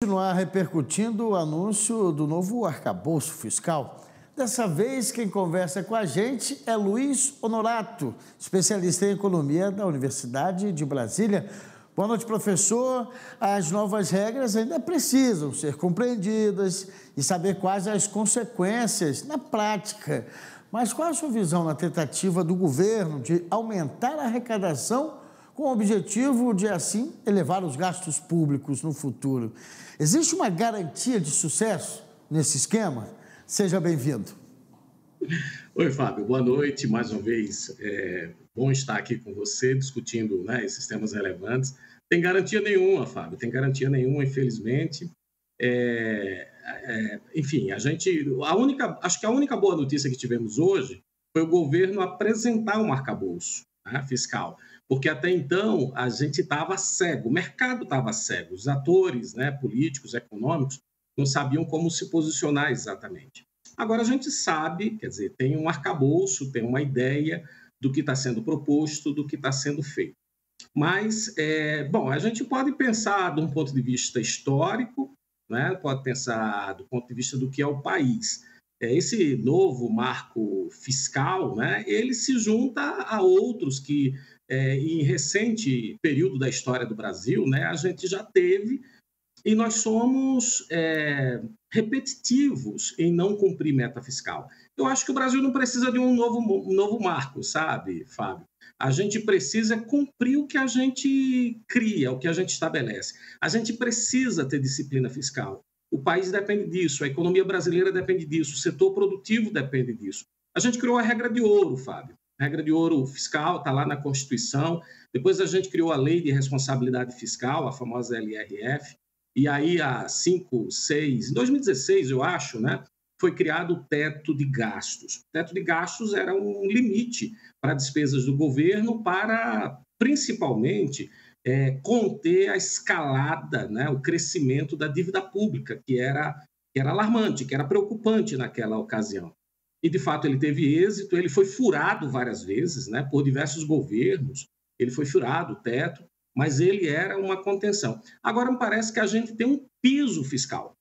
continuar repercutindo o anúncio do novo arcabouço fiscal. Dessa vez, quem conversa com a gente é Luiz Honorato, especialista em economia da Universidade de Brasília. Boa noite, professor. As novas regras ainda precisam ser compreendidas e saber quais as consequências na prática. Mas qual a sua visão na tentativa do governo de aumentar a arrecadação com o objetivo de, assim, elevar os gastos públicos no futuro? Existe uma garantia de sucesso nesse esquema? Seja bem-vindo. Oi, Fábio. Boa noite. Mais uma vez, bom estar aqui com você, discutindo, esses temas relevantes. Tem garantia nenhuma, Fábio. Tem garantia nenhuma, infelizmente. Enfim, acho que a única boa notícia que tivemos hoje foi o governo apresentar um arcabouço fiscal, porque até então a gente estava cego, o mercado estava cego, os atores, políticos, econômicos, não sabiam como se posicionar exatamente. Agora a gente sabe, quer dizer, tem um arcabouço, tem uma ideia do que está sendo proposto, do que está sendo feito. Mas, a gente pode pensar de um ponto de vista histórico, pode pensar do ponto de vista do que é o país. Esse novo marco fiscal, ele se junta a outros que, em recente período da história do Brasil, a gente já teve, e nós somos repetitivos em não cumprir meta fiscal. Eu acho que o Brasil não precisa de um novo marco, sabe, Fábio? A gente precisa cumprir o que a gente cria, o que a gente estabelece. A gente precisa ter disciplina fiscal. O país depende disso, a economia brasileira depende disso, o setor produtivo depende disso. A gente criou a regra de ouro, Fábio. A regra de ouro fiscal está lá na Constituição. Depois a gente criou a Lei de Responsabilidade Fiscal, a famosa LRF. E aí, em 2016, eu acho, foi criado o teto de gastos. O teto de gastos era um limite para despesas do governo para, principalmente, conter a escalada, o crescimento da dívida pública, que era alarmante, que era preocupante naquela ocasião. E, de fato, ele teve êxito, ele foi furado várias vezes, por diversos governos, ele foi furado, o teto, mas ele era uma contenção. Agora, me parece que a gente tem um piso fiscal,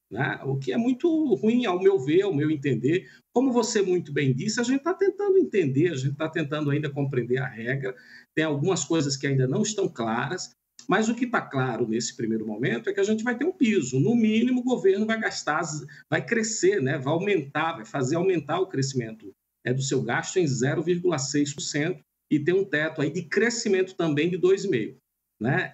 o que é muito ruim, ao meu ver, ao meu entender. Como você muito bem disse, a gente está tentando entender, a gente está tentando ainda compreender a regra, tem algumas coisas que ainda não estão claras, mas o que está claro nesse primeiro momento é que a gente vai ter um piso. No mínimo, o governo vai gastar, vai crescer, vai aumentar, vai fazer aumentar o crescimento do seu gasto em 0,6% e ter um teto aí de crescimento também de 2,5%.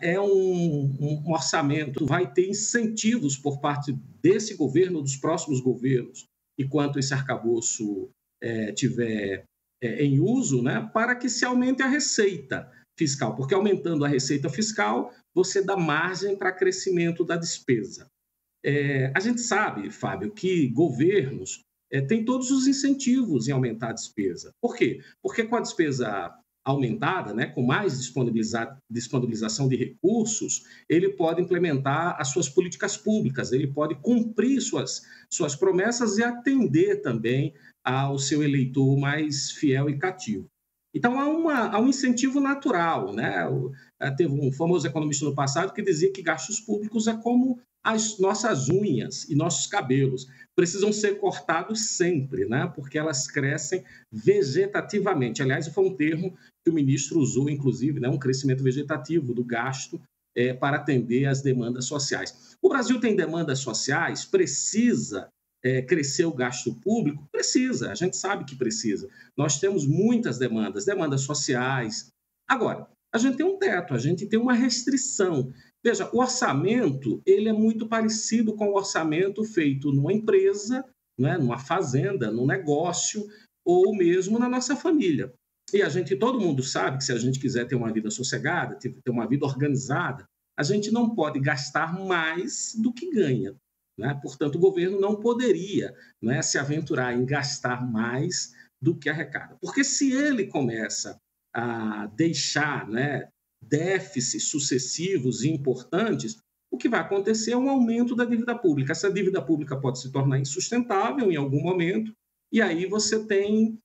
É um orçamento, vai ter incentivos por parte desse governo, dos próximos governos, enquanto esse arcabouço estiver em uso, para que se aumente a receita fiscal, porque aumentando a receita fiscal, você dá margem para crescimento da despesa. A gente sabe, Fábio, que governos têm todos os incentivos em aumentar a despesa. Por quê? Porque com a despesa aumentada, com mais disponibilização de recursos, ele pode implementar as suas políticas públicas, ele pode cumprir suas promessas e atender também ao seu eleitor mais fiel e cativo. Então, há um incentivo natural. Teve um famoso economista no passado que dizia que gastos públicos é como as nossas unhas e nossos cabelos. Precisam ser cortados sempre, porque elas crescem vegetativamente. Aliás, foi um termo que o ministro usou, inclusive, um crescimento vegetativo do gasto para atender às demandas sociais. O Brasil tem demandas sociais, precisa crescer o gasto público? Precisa, a gente sabe que precisa. Nós temos muitas demandas sociais. Agora, a gente tem um teto, a gente tem uma restrição. Veja, o orçamento ele é muito parecido com o orçamento feito numa empresa, numa fazenda, num negócio, ou mesmo na nossa família. E todo mundo sabe que se a gente quiser ter uma vida sossegada, ter uma vida organizada, a gente não pode gastar mais do que ganha. Portanto, o governo não poderia se aventurar em gastar mais do que arrecada. Porque se ele começa a deixar déficits sucessivos e importantes, o que vai acontecer é um aumento da dívida pública. Essa dívida pública pode se tornar insustentável em algum momento, e aí você tem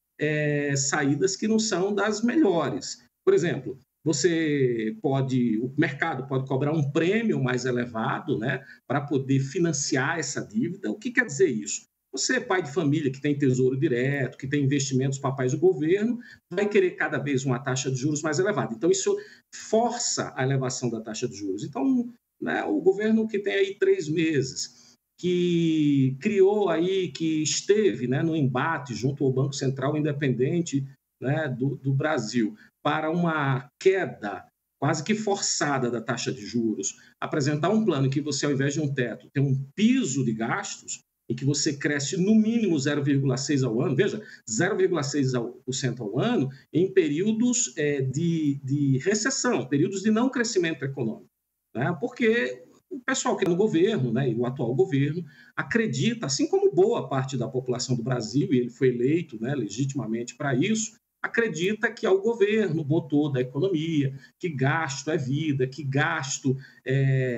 saídas que não são das melhores. Por exemplo, o mercado pode cobrar um prêmio mais elevado, né, para poder financiar essa dívida. O que quer dizer isso? Você, pai de família que tem tesouro direto, que tem investimentos papais do governo, vai querer cada vez uma taxa de juros mais elevada. Então, isso força a elevação da taxa de juros. Então, né, o governo que tem aí 3 meses, que criou aí, que esteve, né, no embate junto ao Banco Central Independente, né, do Brasil, para uma queda quase que forçada da taxa de juros, apresentar um plano que você, ao invés de um teto, tem um piso de gastos, em que você cresce no mínimo 0,6% ao ano, veja, 0,6% ao ano em períodos de recessão, períodos de não crescimento econômico, né? Porque o pessoal que é no governo, né, e o atual governo, acredita, assim como boa parte da população do Brasil, e ele foi eleito, né, legitimamente para isso, acredita que é o governo motor da economia, que gasto é vida, que gasto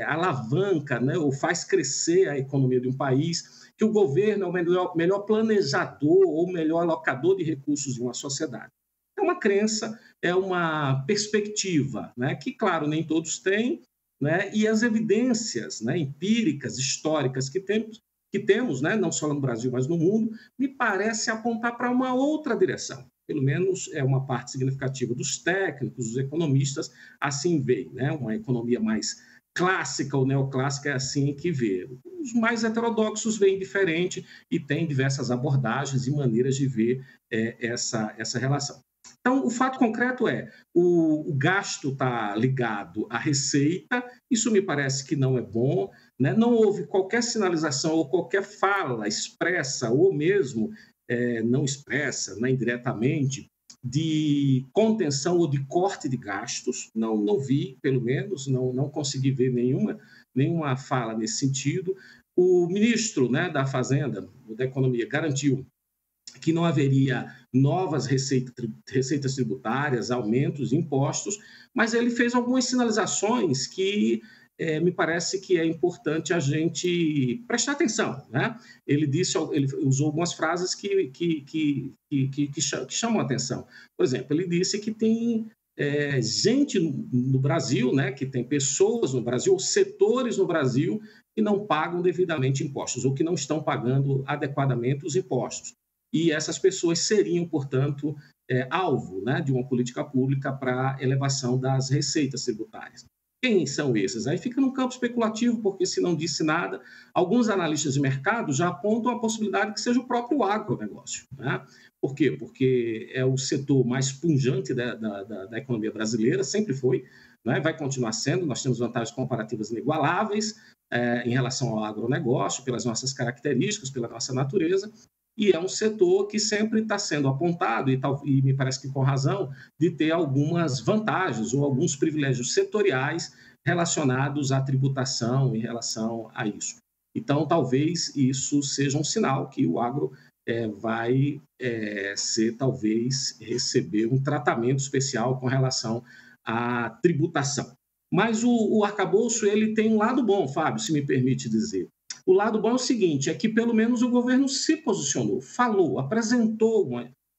alavanca, né, ou faz crescer a economia de um país, que o governo é o melhor planejador ou melhor alocador de recursos de uma sociedade. É uma crença, é uma perspectiva, né, que, claro, nem todos têm, né, e as evidências, né, empíricas, históricas que temos, né, não só no Brasil, mas no mundo, me parece apontar para uma outra direção. Pelo menos é uma parte significativa dos técnicos, dos economistas, assim veem, né? Uma economia mais clássica ou neoclássica é assim que vê. Os mais heterodoxos veem diferente e têm diversas abordagens e maneiras de ver essa relação. Então, o fato concreto é o gasto está ligado à receita, isso me parece que não é bom, né? Não houve qualquer sinalização ou qualquer fala expressa ou mesmo não expressa, né, indiretamente, de contenção ou de corte de gastos. Não vi, pelo menos, não consegui ver nenhuma fala nesse sentido. O ministro, né, da Fazenda, da Economia, garantiu que não haveria novas receitas tributárias, aumentos de impostos, mas ele fez algumas sinalizações que me parece que é importante a gente prestar atenção, né? Ele usou algumas frases que chamam a atenção. Por exemplo, ele disse que tem gente no Brasil, né, que tem pessoas no Brasil, ou setores no Brasil, que não pagam devidamente impostos, ou que não estão pagando adequadamente os impostos. E essas pessoas seriam, portanto, alvo, né, de uma política pública para elevação das receitas tributárias. Quem são esses? Aí fica num campo especulativo, porque se não disse nada, alguns analistas de mercado já apontam a possibilidade que seja o próprio agronegócio, né? Por quê? Porque é o setor mais pujante da economia brasileira, sempre foi, né? Vai continuar sendo, nós temos vantagens comparativas inigualáveis em relação ao agronegócio, pelas nossas características, pela nossa natureza, e é um setor que sempre está sendo apontado, e me parece que com razão, de ter algumas vantagens ou alguns privilégios setoriais relacionados à tributação em relação a isso. Então, talvez isso seja um sinal que o agro vai talvez, receber um tratamento especial com relação à tributação. Mas o arcabouço ele tem um lado bom, Fábio, se me permite dizer. O lado bom é o seguinte, é que pelo menos o governo se posicionou, falou, apresentou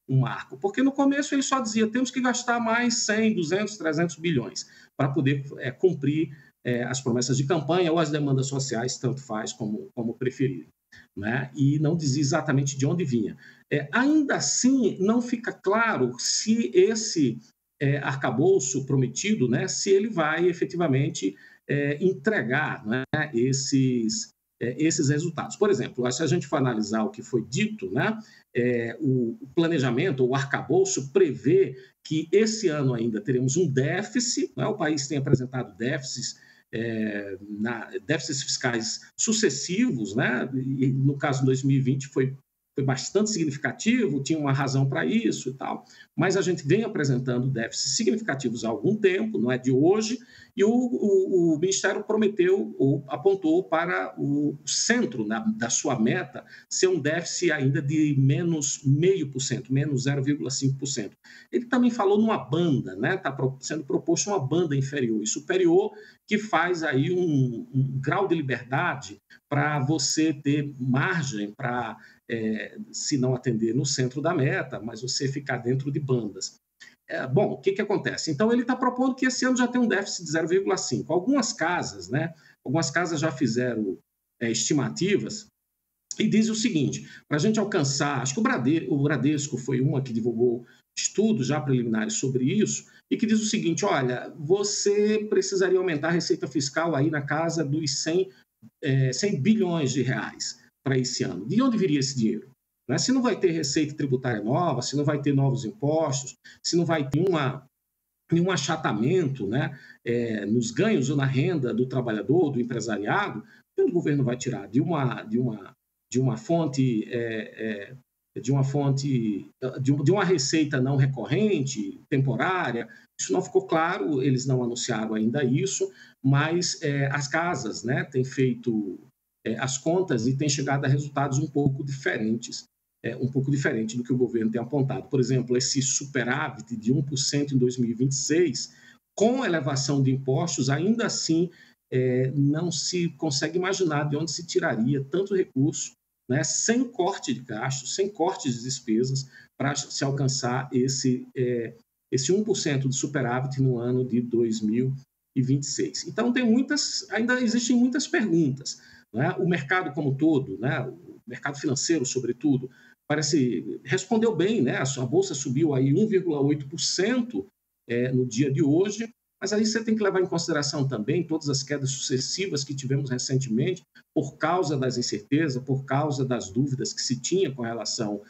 um marco, porque no começo ele só dizia temos que gastar mais 100, 200, 300 bilhões para poder cumprir as promessas de campanha ou as demandas sociais, tanto faz como preferir, né? E não dizia exatamente de onde vinha. Ainda assim, não fica claro se esse arcabouço prometido, né, se ele vai efetivamente entregar, né, esses resultados. Por exemplo, se a gente for analisar o que foi dito, né, o planejamento, o arcabouço prevê que esse ano ainda teremos um déficit, né, o país tem apresentado déficits fiscais sucessivos, né, e no caso de 2020 foi bastante significativo, tinha uma razão para isso e tal, mas a gente vem apresentando déficits significativos há algum tempo, não é de hoje, e o Ministério prometeu ou apontou para o centro da sua meta ser um déficit ainda de menos 0,5%, menos 0,5%. Ele também falou numa banda, né? Está sendo proposto uma banda inferior e superior que faz aí um grau de liberdade para você ter margem para se não atender no centro da meta, mas você ficar dentro de bandas. Bom, o que acontece? Então, ele está propondo que esse ano já tem um déficit de 0,5. Algumas casas, né? Algumas casas já fizeram estimativas e diz o seguinte: para a gente alcançar, acho que o Bradesco foi uma que divulgou estudos já preliminares sobre isso, e que diz o seguinte: olha, você precisaria aumentar a receita fiscal aí na casa dos 100 bilhões de reais para esse ano. De onde viria esse dinheiro? Né? Se não vai ter receita tributária nova, se não vai ter novos impostos, se não vai ter nenhum achatamento, né, nos ganhos ou na renda do trabalhador, do empresariado, o governo vai tirar de uma fonte de uma receita não recorrente, temporária. Isso não ficou claro, eles não anunciaram ainda isso, mas as casas, né, têm feito as contas e têm chegado a resultados um pouco diferentes do que o governo tem apontado. Por exemplo, esse superávit de 1% em 2026, com elevação de impostos, ainda assim não se consegue imaginar de onde se tiraria tanto recurso, né, sem corte de gastos, sem corte de despesas, para se alcançar esse 1% de superávit no ano de 2026. Então, ainda existem muitas perguntas. Né? O mercado como um todo, né, o mercado financeiro, sobretudo, respondeu bem, né? A bolsa subiu aí 1,8% no dia de hoje, mas aí você tem que levar em consideração também todas as quedas sucessivas que tivemos recentemente por causa das incertezas, por causa das dúvidas que se tinha com relação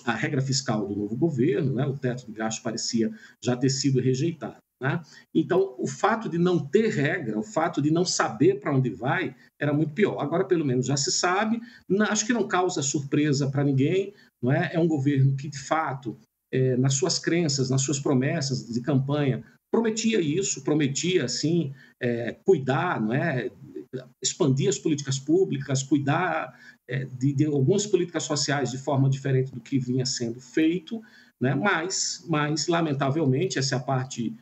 à regra fiscal do novo governo, né? O teto de gasto parecia já ter sido rejeitado. Né? Então, o fato de não ter regra, o fato de não saber para onde vai, era muito pior. Agora, pelo menos, já se sabe. Acho que não causa surpresa para ninguém. Não é? É um governo que, de fato, nas suas crenças, nas suas promessas de campanha, prometia isso, prometia, assim, cuidar, não é? Expandir as políticas públicas, cuidar de algumas políticas sociais de forma diferente do que vinha sendo feito, né? Mas, lamentavelmente, essa é a parte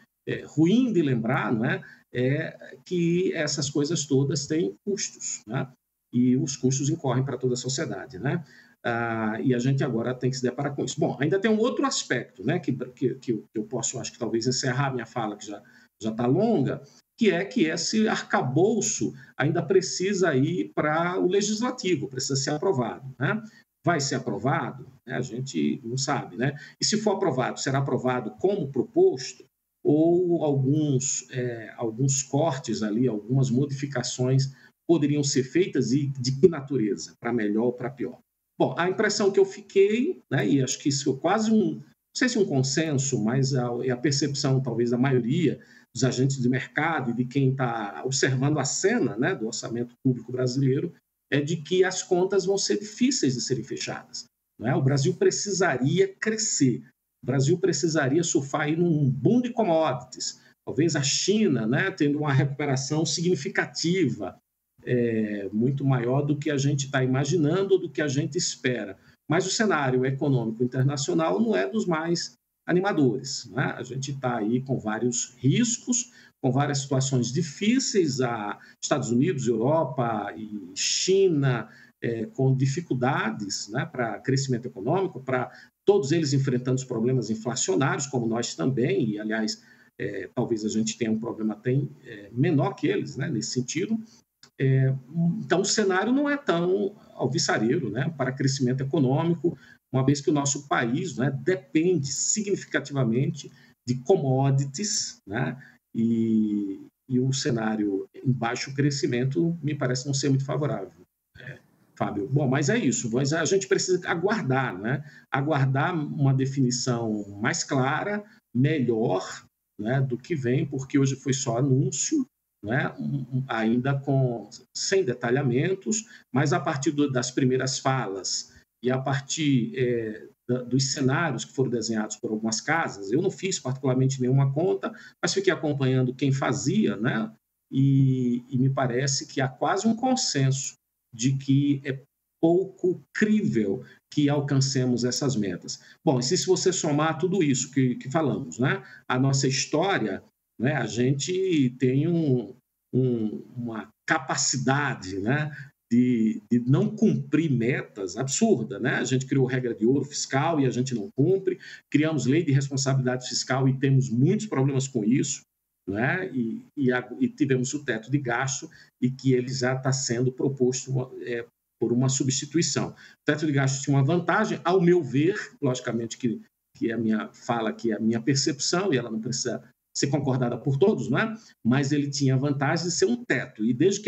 ruim de lembrar, não é? Que essas coisas todas têm custos, né? E os custos incorrem para toda a sociedade, né? E a gente agora tem que se deparar com isso. Bom, ainda tem um outro aspecto, né, que eu posso, acho que talvez encerrar minha fala, que já está longa, que é que esse arcabouço ainda precisa ir para o legislativo, precisa ser aprovado, né? Vai ser aprovado? A gente não sabe, né? E se for aprovado, será aprovado como proposto ou alguns cortes ali, algumas modificações poderiam ser feitas e de que natureza? Para melhor ou para pior? Bom, a impressão que eu fiquei, né, e acho que isso é quase não sei se um consenso, mas é a percepção talvez da maioria dos agentes de mercado e de quem está observando a cena, né, do orçamento público brasileiro, é de que as contas vão ser difíceis de serem fechadas. Não é? O Brasil precisaria crescer, o Brasil precisaria surfar aí num boom de commodities, talvez a China, né, tendo uma recuperação significativa, muito maior do que a gente está imaginando ou do que a gente espera. Mas o cenário econômico internacional não é dos mais animadores. Né? A gente está aí com vários riscos, com várias situações difíceis, Estados Unidos, Europa e China, com dificuldades, né, para crescimento econômico, para todos eles enfrentando os problemas inflacionários, como nós também, e, aliás, talvez a gente tenha um problema menor que eles, né, nesse sentido. Então, o cenário não é tão alvissareiro, né, para crescimento econômico, uma vez que o nosso país, né, depende significativamente de commodities, né, e o cenário em baixo crescimento me parece não ser muito favorável, Fábio. Bom, mas é isso, mas a gente precisa aguardar, né, aguardar uma definição mais clara, melhor, né, do que vem, porque hoje foi só anúncio, né, ainda sem detalhamentos, mas a partir das primeiras falas e a partir dos cenários que foram desenhados por algumas casas, eu não fiz particularmente nenhuma conta, mas fiquei acompanhando quem fazia, né, e me parece que há quase um consenso de que é pouco crível que alcancemos essas metas. Bom, e se você somar tudo isso que falamos, né, a nossa história, né, a gente tem uma capacidade, né, de não cumprir metas absurda, né? A gente criou regra de ouro fiscal e a gente não cumpre, criamos lei de responsabilidade fiscal e temos muitos problemas com isso, né? E tivemos o teto de gasto e que ele já está sendo proposto por uma substituição. O teto de gasto tinha uma vantagem, ao meu ver, logicamente que é a minha fala, que é a minha percepção, e ela não precisa ser concordada por todos, não é? Mas ele tinha a vantagem de ser um teto, e desde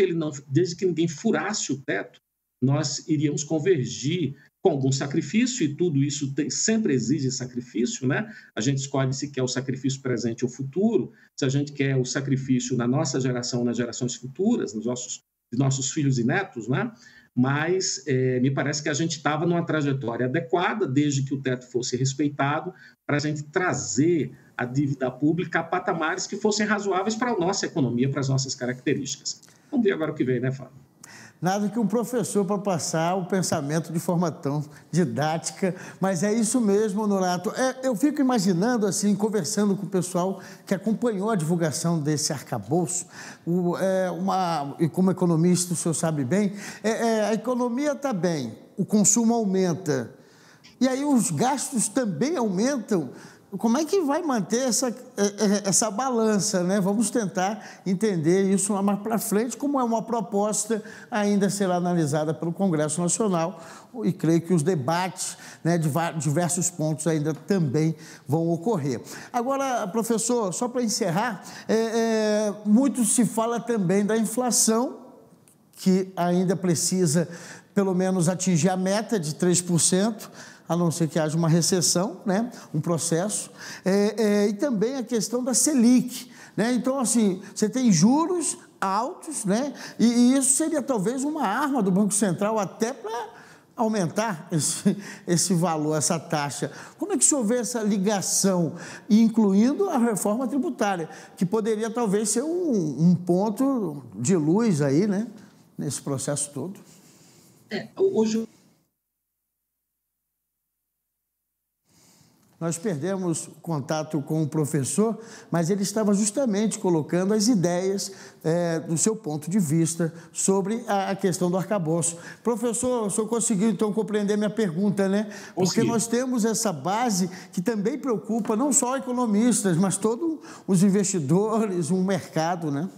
que ninguém furasse o teto, nós iríamos convergir com algum sacrifício, e tudo isso sempre exige sacrifício, né? A gente escolhe se quer o sacrifício presente ou futuro, se a gente quer o sacrifício na nossa geração, nas gerações futuras, nos nossos filhos e netos, né? Mas me parece que a gente estava numa trajetória adequada, desde que o teto fosse respeitado, para a gente trazer a dívida pública a patamares que fossem razoáveis para a nossa economia, para as nossas características. Vamos ver agora o que vem, né, Fábio? Nada que um professor para passar o pensamento de forma tão didática, mas é isso mesmo, Honorato. Eu fico imaginando, assim, conversando com o pessoal que acompanhou a divulgação desse arcabouço, e como economista, o senhor sabe bem, a economia está bem, o consumo aumenta, e aí os gastos também aumentam. Como é que vai manter essa balança, né? Vamos tentar entender isso mais para frente, como é uma proposta ainda será analisada pelo Congresso Nacional, e creio que os debates, né, de diversos pontos ainda também vão ocorrer. Agora, professor, só para encerrar, muito se fala também da inflação, que ainda precisa, pelo menos, atingir a meta de 3%, a não ser que haja uma recessão, né? Um processo, e também a questão da Selic, né? Então, assim, você tem juros altos, né? E isso seria talvez uma arma do Banco Central até para aumentar esse valor, essa taxa. Como é que o senhor vê essa ligação, incluindo a reforma tributária, que poderia talvez ser um ponto de luz aí, né? Nesse processo todo? Hoje... Nós perdemos contato com o professor, mas ele estava justamente colocando as ideias do seu ponto de vista sobre a questão do arcabouço. Professor, o senhor conseguiu, então, compreender minha pergunta, né? Porque nós temos essa base que também preocupa não só economistas, mas todos os investidores, o mercado, né?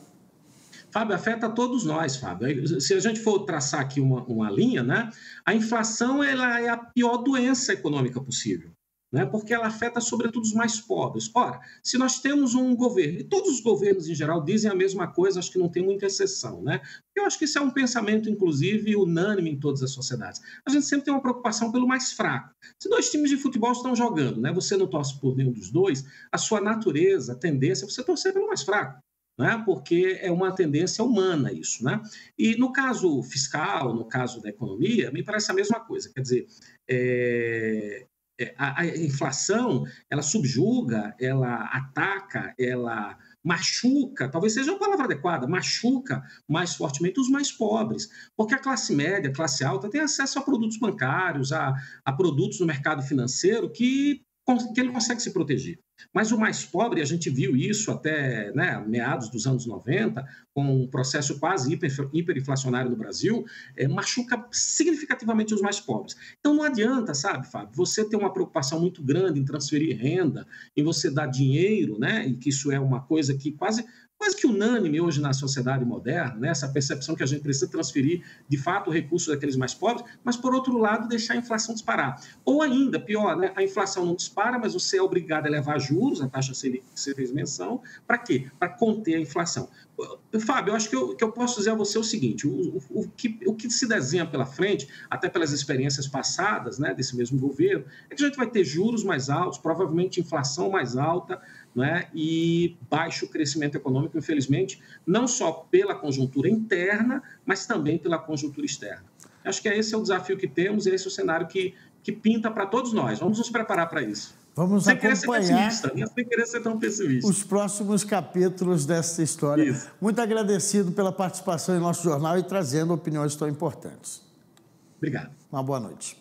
Fábio, afeta todos nós, Fábio. Se a gente for traçar aqui uma linha, né? A inflação ela é a pior doença econômica possível, né? Porque ela afeta sobretudo os mais pobres. Ora, se nós temos um governo, e todos os governos em geral dizem a mesma coisa, acho que não tem muita exceção, né? Eu acho que isso é um pensamento, inclusive, unânime em todas as sociedades. A gente sempre tem uma preocupação pelo mais fraco. Se dois times de futebol estão jogando, né? Você não torce por nenhum dos dois, a sua natureza, a tendência é você torcer pelo mais fraco, né? Porque é uma tendência humana isso, né? E no caso fiscal, no caso da economia, me parece a mesma coisa. Quer dizer, a inflação, ela subjuga, ela ataca, ela machuca, talvez seja a palavra adequada, machuca mais fortemente os mais pobres, porque a classe média, a classe alta tem acesso a produtos bancários, a produtos no mercado financeiro que ele consegue se proteger. Mas o mais pobre, a gente viu isso até, né, meados dos anos 90, com um processo quase hiperinflacionário no Brasil, machuca significativamente os mais pobres. Então não adianta, sabe, Fábio, você ter uma preocupação muito grande em transferir renda, em você dar dinheiro, né, e que isso é uma coisa que quase que unânime hoje na sociedade moderna, né? Essa percepção que a gente precisa transferir, de fato, o recurso daqueles mais pobres, mas, por outro lado, deixar a inflação disparar. Ou ainda, pior, né? A inflação não dispara, mas você é obrigado a elevar juros, a taxa Selic que você fez menção, para quê? Para conter a inflação. Fábio, eu acho que eu posso dizer a você o seguinte, o que se desenha pela frente, até pelas experiências passadas, né, desse mesmo governo, é que a gente vai ter juros mais altos, provavelmente inflação mais alta, né, e baixo crescimento econômico, infelizmente, não só pela conjuntura interna, mas também pela conjuntura externa. Acho que esse é o desafio que temos e esse é o cenário que pinta para todos nós. Vamos nos preparar para isso. Vamos sem acompanhar querer ser pessimista, né? Sem querer ser tão pessimista. Os próximos capítulos dessa história. Isso. Muito agradecido pela participação em nosso jornal e trazendo opiniões tão importantes. Obrigado. Uma boa noite.